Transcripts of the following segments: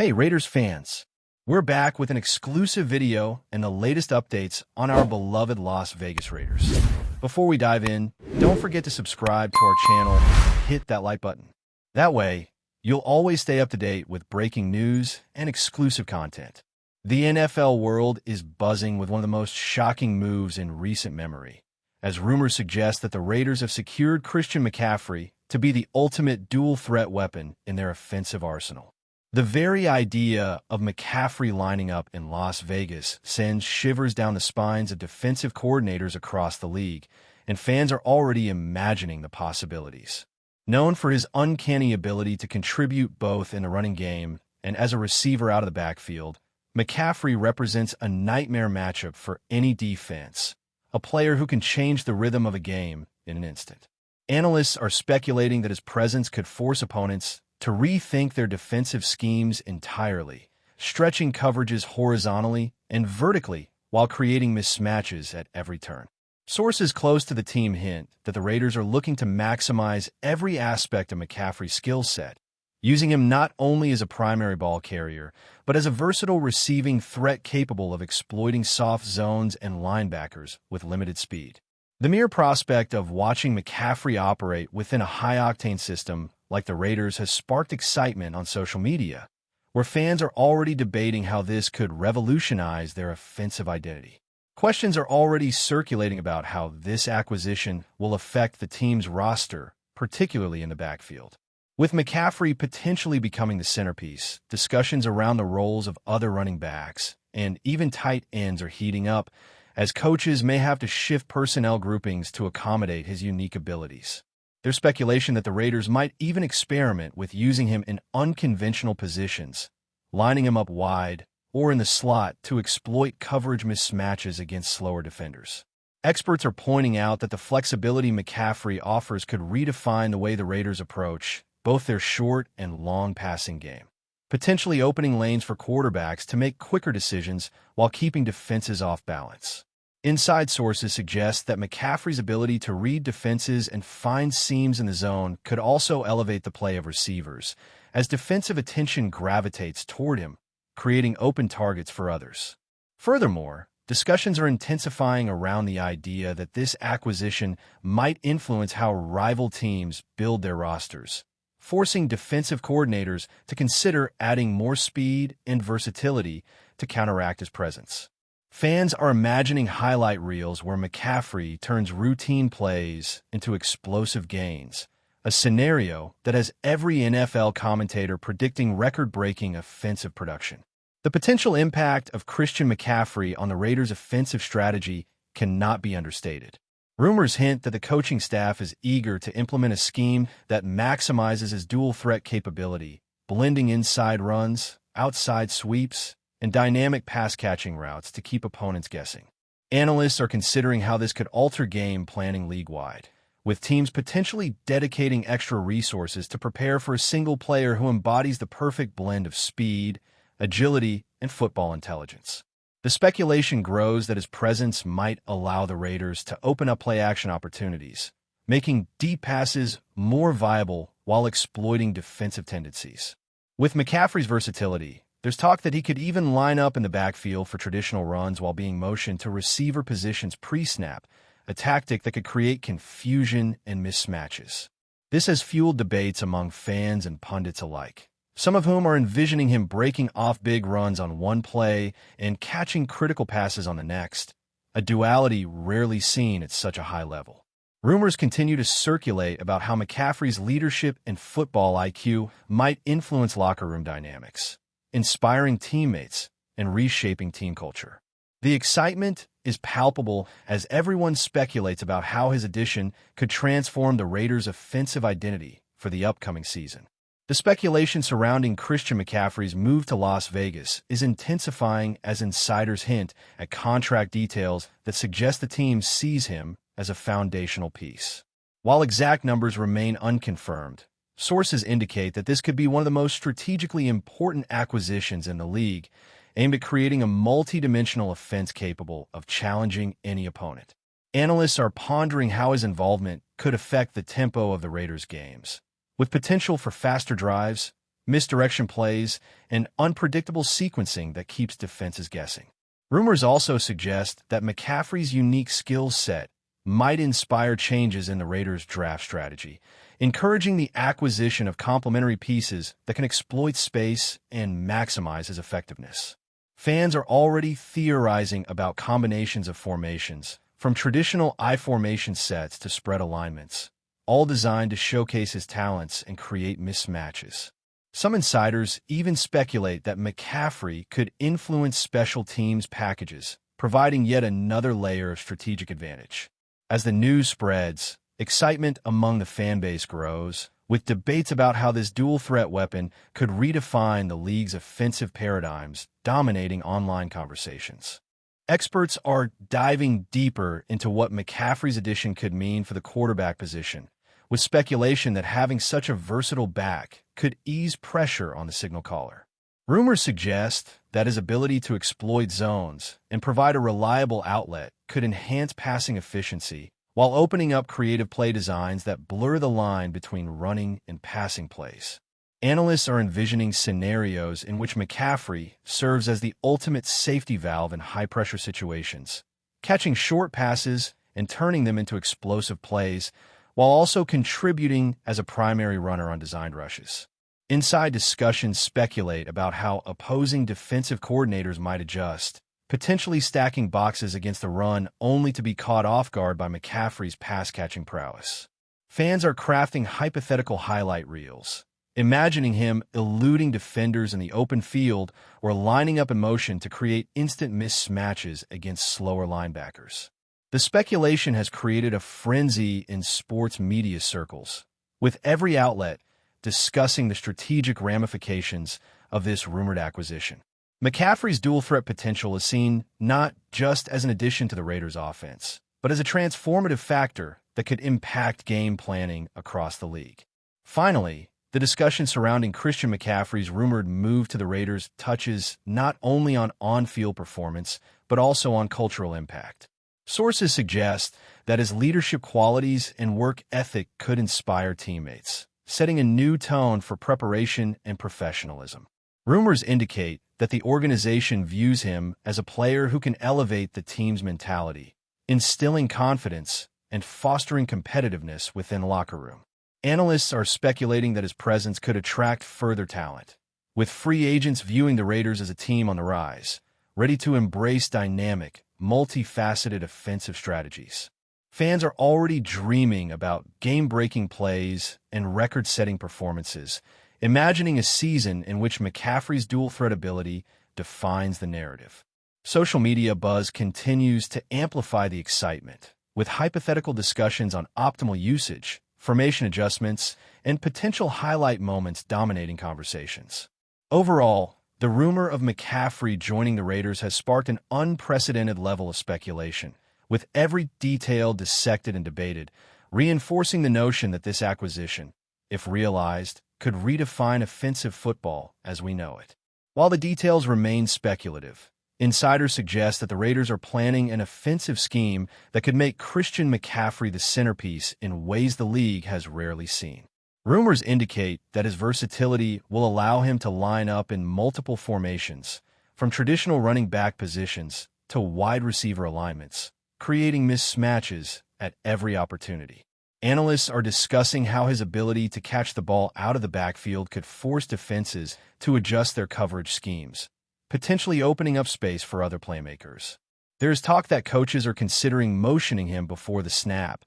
Hey Raiders fans, we're back with an exclusive video and the latest updates on our beloved Las Vegas Raiders. Before we dive in, don't forget to subscribe to our channel and hit that like button. That way, you'll always stay up to date with breaking news and exclusive content. The NFL world is buzzing with one of the most shocking moves in recent memory, as rumors suggest that the Raiders have secured Christian McCaffrey to be the ultimate dual-threat weapon in their offensive arsenal. The very idea of McCaffrey lining up in Las Vegas sends shivers down the spines of defensive coordinators across the league, and fans are already imagining the possibilities. Known for his uncanny ability to contribute both in the running game and as a receiver out of the backfield, McCaffrey represents a nightmare matchup for any defense, a player who can change the rhythm of a game in an instant. Analysts are speculating that his presence could force opponents to rethink their defensive schemes entirely, stretching coverages horizontally and vertically while creating mismatches at every turn. Sources close to the team hint that the Raiders are looking to maximize every aspect of McCaffrey's skill set, using him not only as a primary ball carrier, but as a versatile receiving threat capable of exploiting soft zones and linebackers with limited speed. The mere prospect of watching McCaffrey operate within a high-octane system like the Raiders has sparked excitement on social media, where fans are already debating how this could revolutionize their offensive identity. Questions are already circulating about how this acquisition will affect the team's roster, particularly in the backfield. With McCaffrey potentially becoming the centerpiece, discussions around the roles of other running backs and even tight ends are heating up, as coaches may have to shift personnel groupings to accommodate his unique abilities. There's speculation that the Raiders might even experiment with using him in unconventional positions, lining him up wide or in the slot to exploit coverage mismatches against slower defenders. Experts are pointing out that the flexibility McCaffrey offers could redefine the way the Raiders approach both their short and long passing game, potentially opening lanes for quarterbacks to make quicker decisions while keeping defenses off balance. Inside sources suggest that McCaffrey's ability to read defenses and find seams in the zone could also elevate the play of receivers, as defensive attention gravitates toward him, creating open targets for others. Furthermore, discussions are intensifying around the idea that this acquisition might influence how rival teams build their rosters, forcing defensive coordinators to consider adding more speed and versatility to counteract his presence. Fans are imagining highlight reels where McCaffrey turns routine plays into explosive gains, a scenario that has every NFL commentator predicting record-breaking offensive production. The potential impact of Christian McCaffrey on the Raiders' offensive strategy cannot be understated. Rumors hint that the coaching staff is eager to implement a scheme that maximizes his dual-threat capability, blending inside runs, outside sweeps, and dynamic pass-catching routes to keep opponents guessing. Analysts are considering how this could alter game planning league-wide, with teams potentially dedicating extra resources to prepare for a single player who embodies the perfect blend of speed, agility, and football intelligence. The speculation grows that his presence might allow the Raiders to open up play-action opportunities, making deep passes more viable while exploiting defensive tendencies. With McCaffrey's versatility, there's talk that he could even line up in the backfield for traditional runs while being motioned to receiver positions pre-snap, a tactic that could create confusion and mismatches. This has fueled debates among fans and pundits alike, some of whom are envisioning him breaking off big runs on one play and catching critical passes on the next, a duality rarely seen at such a high level. Rumors continue to circulate about how McCaffrey's leadership and football IQ might influence locker room dynamics, inspiring teammates and reshaping team culture. The excitement is palpable as everyone speculates about how his addition could transform the Raiders' offensive identity for the upcoming season. The speculation surrounding Christian McCaffrey's move to Las Vegas is intensifying as insiders hint at contract details that suggest the team sees him as a foundational piece. While exact numbers remain unconfirmed, sources indicate that this could be one of the most strategically important acquisitions in the league, aimed at creating a multi-dimensional offense capable of challenging any opponent. Analysts are pondering how his involvement could affect the tempo of the Raiders' games, with potential for faster drives, misdirection plays, and unpredictable sequencing that keeps defenses guessing. Rumors also suggest that McCaffrey's unique skill set might inspire changes in the Raiders' draft strategy, encouraging the acquisition of complementary pieces that can exploit space and maximize his effectiveness. Fans are already theorizing about combinations of formations, from traditional I-formation sets to spread alignments, all designed to showcase his talents and create mismatches. Some insiders even speculate that McCaffrey could influence special teams packages, providing yet another layer of strategic advantage. As the news spreads, excitement among the fanbase grows, with debates about how this dual-threat weapon could redefine the league's offensive paradigms, dominating online conversations. Experts are diving deeper into what McCaffrey's addition could mean for the quarterback position, with speculation that having such a versatile back could ease pressure on the signal caller. Rumors suggest that his ability to exploit zones and provide a reliable outlet could enhance passing efficiency while opening up creative play designs that blur the line between running and passing plays. Analysts are envisioning scenarios in which McCaffrey serves as the ultimate safety valve in high-pressure situations, catching short passes and turning them into explosive plays, while also contributing as a primary runner on designed rushes. Inside discussions speculate about how opposing defensive coordinators might adjust, potentially stacking boxes against the run only to be caught off guard by McCaffrey's pass-catching prowess. Fans are crafting hypothetical highlight reels, imagining him eluding defenders in the open field or lining up in motion to create instant mismatches against slower linebackers. The speculation has created a frenzy in sports media circles, with every outlet discussing the strategic ramifications of this rumored acquisition. McCaffrey's dual-threat potential is seen not just as an addition to the Raiders' offense, but as a transformative factor that could impact game planning across the league. Finally, the discussion surrounding Christian McCaffrey's rumored move to the Raiders touches not only on on-field performance, but also on cultural impact. Sources suggest that his leadership qualities and work ethic could inspire teammates, setting a new tone for preparation and professionalism. Rumors indicate that the organization views him as a player who can elevate the team's mentality, instilling confidence and fostering competitiveness within the locker room. Analysts are speculating that his presence could attract further talent, with free agents viewing the Raiders as a team on the rise, ready to embrace dynamic, multifaceted offensive strategies. Fans are already dreaming about game-breaking plays and record-setting performances, imagining a season in which McCaffrey's dual-threat ability defines the narrative. Social media buzz continues to amplify the excitement, with hypothetical discussions on optimal usage, formation adjustments, and potential highlight moments dominating conversations. Overall, the rumor of McCaffrey joining the Raiders has sparked an unprecedented level of speculation, with every detail dissected and debated, reinforcing the notion that this acquisition, if realized, could redefine offensive football as we know it. While the details remain speculative, insiders suggest that the Raiders are planning an offensive scheme that could make Christian McCaffrey the centerpiece in ways the league has rarely seen. Rumors indicate that his versatility will allow him to line up in multiple formations, from traditional running back positions to wide receiver alignments, creating mismatches at every opportunity. Analysts are discussing how his ability to catch the ball out of the backfield could force defenses to adjust their coverage schemes, potentially opening up space for other playmakers. There is talk that coaches are considering motioning him before the snap,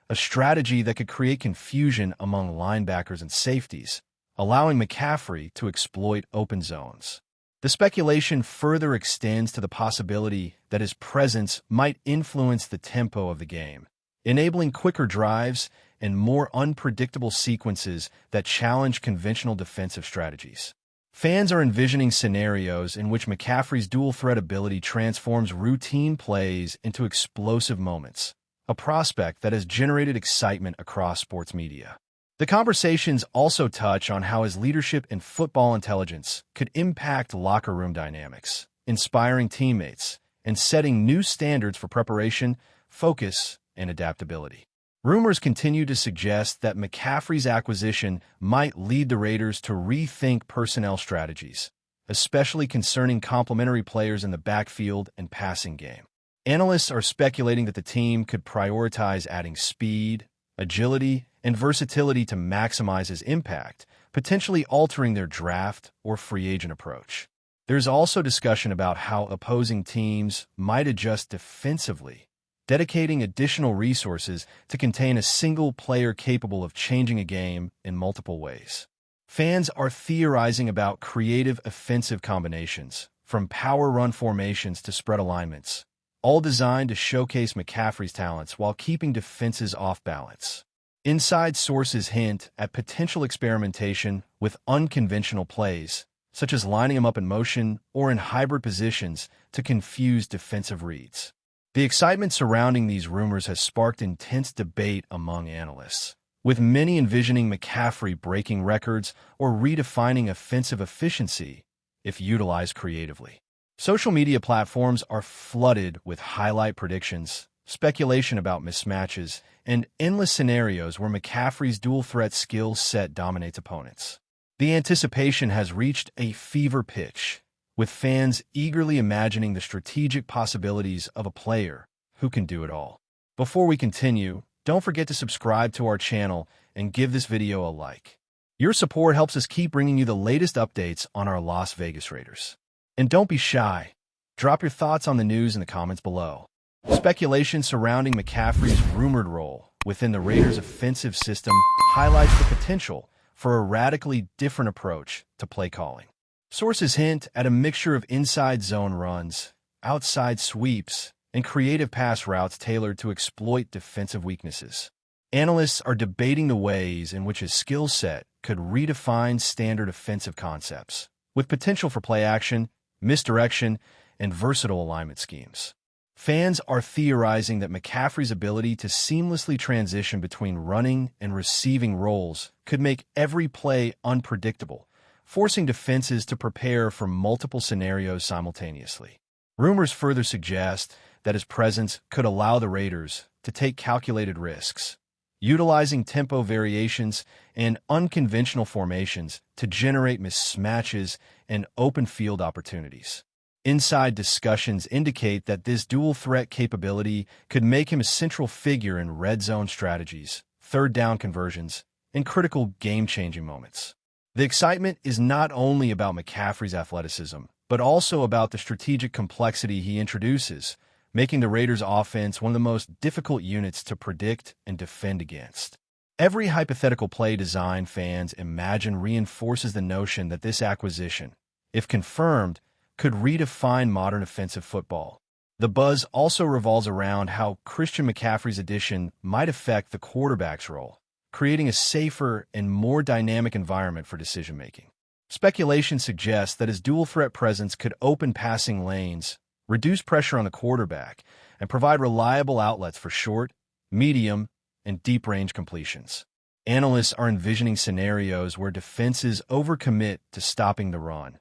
a strategy that could create confusion among linebackers and safeties, allowing McCaffrey to exploit open zones. The speculation further extends to the possibility that his presence might influence the tempo of the game, enabling quicker drives and more unpredictable sequences that challenge conventional defensive strategies. Fans are envisioning scenarios in which McCaffrey's dual-threat ability transforms routine plays into explosive moments, a prospect that has generated excitement across sports media. The conversations also touch on how his leadership and football intelligence could impact locker room dynamics, inspiring teammates, and setting new standards for preparation, focus, and adaptability. Rumors continue to suggest that McCaffrey's acquisition might lead the Raiders to rethink personnel strategies, especially concerning complementary players in the backfield and passing game. Analysts are speculating that the team could prioritize adding speed, agility, and versatility to maximize his impact, potentially altering their draft or free agent approach. There's also discussion about how opposing teams might adjust defensively, dedicating additional resources to contain a single player capable of changing a game in multiple ways. Fans are theorizing about creative offensive combinations, from power run formations to spread alignments, all designed to showcase McCaffrey's talents while keeping defenses off balance. Inside sources hint at potential experimentation with unconventional plays, such as lining him up in motion or in hybrid positions to confuse defensive reads. The excitement surrounding these rumors has sparked intense debate among analysts, with many envisioning McCaffrey breaking records or redefining offensive efficiency if utilized creatively. Social media platforms are flooded with highlight predictions, speculation about mismatches, and endless scenarios where McCaffrey's dual-threat skill set dominates opponents. The anticipation has reached a fever pitch, with fans eagerly imagining the strategic possibilities of a player who can do it all. Before we continue, don't forget to subscribe to our channel and give this video a like. Your support helps us keep bringing you the latest updates on our Las Vegas Raiders. And don't be shy. Drop your thoughts on the news in the comments below. Speculation surrounding McCaffrey's rumored role within the Raiders' offensive system highlights the potential for a radically different approach to play calling. Sources hint at a mixture of inside zone runs, outside sweeps, and creative pass routes tailored to exploit defensive weaknesses. Analysts are debating the ways in which his skill set could redefine standard offensive concepts, with potential for play action, misdirection, and versatile alignment schemes. Fans are theorizing that McCaffrey's ability to seamlessly transition between running and receiving roles could make every play unpredictable, forcing defenses to prepare for multiple scenarios simultaneously. Rumors further suggest that his presence could allow the Raiders to take calculated risks, utilizing tempo variations and unconventional formations to generate mismatches and open field opportunities. Inside discussions indicate that this dual-threat capability could make him a central figure in red zone strategies, third down conversions, and critical game-changing moments. The excitement is not only about McCaffrey's athleticism, but also about the strategic complexity he introduces, making the Raiders' offense one of the most difficult units to predict and defend against. Every hypothetical play design fans imagine reinforces the notion that this acquisition, if confirmed, could redefine modern offensive football. The buzz also revolves around how Christian McCaffrey's addition might affect the quarterback's role, creating a safer and more dynamic environment for decision-making. Speculation suggests that his dual-threat presence could open passing lanes, reduce pressure on the quarterback, and provide reliable outlets for short, medium, and deep-range completions. Analysts are envisioning scenarios where defenses overcommit to stopping the run,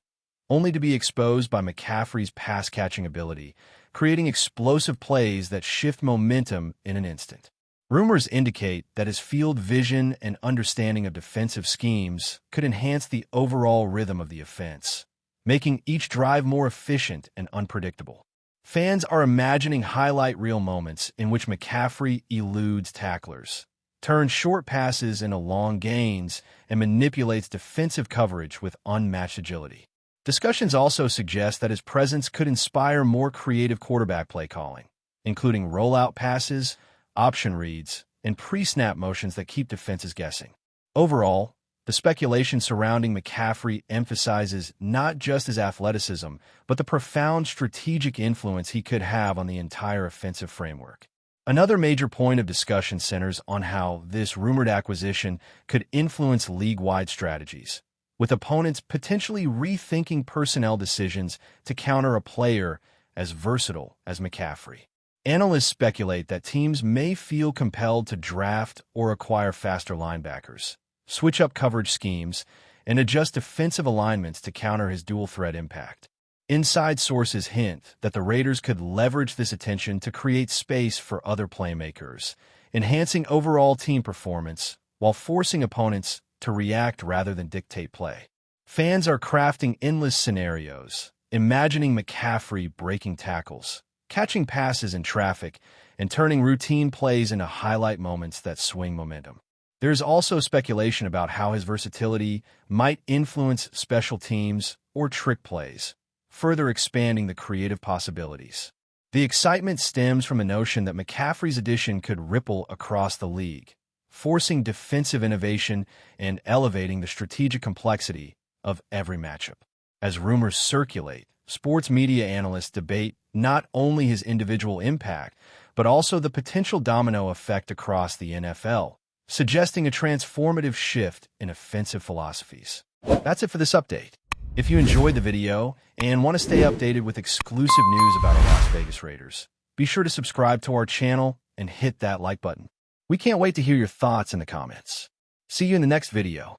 only to be exposed by McCaffrey's pass-catching ability, creating explosive plays that shift momentum in an instant. Rumors indicate that his field vision and understanding of defensive schemes could enhance the overall rhythm of the offense, making each drive more efficient and unpredictable. Fans are imagining highlight reel moments in which McCaffrey eludes tacklers, turns short passes into long gains, and manipulates defensive coverage with unmatched agility. Discussions also suggest that his presence could inspire more creative quarterback play calling, including rollout passes, option reads, and pre-snap motions that keep defenses guessing. Overall, the speculation surrounding McCaffrey emphasizes not just his athleticism, but the profound strategic influence he could have on the entire offensive framework. Another major point of discussion centers on how this rumored acquisition could influence league-wide strategies, with opponents potentially rethinking personnel decisions to counter a player as versatile as McCaffrey. Analysts speculate that teams may feel compelled to draft or acquire faster linebackers, switch up coverage schemes, and adjust defensive alignments to counter his dual-threat impact. Inside sources hint that the Raiders could leverage this attention to create space for other playmakers, enhancing overall team performance while forcing opponents to react rather than dictate play. Fans are crafting endless scenarios, imagining McCaffrey breaking tackles, catching passes in traffic, and turning routine plays into highlight moments that swing momentum. There's also speculation about how his versatility might influence special teams or trick plays, further expanding the creative possibilities. The excitement stems from a notion that McCaffrey's addition could ripple across the league, forcing defensive innovation and elevating the strategic complexity of every matchup. As rumors circulate, sports media analysts debate not only his individual impact, but also the potential domino effect across the NFL, suggesting a transformative shift in offensive philosophies. That's it for this update. If you enjoyed the video and want to stay updated with exclusive news about our Las Vegas Raiders, be sure to subscribe to our channel and hit that like button. We can't wait to hear your thoughts in the comments. See you in the next video.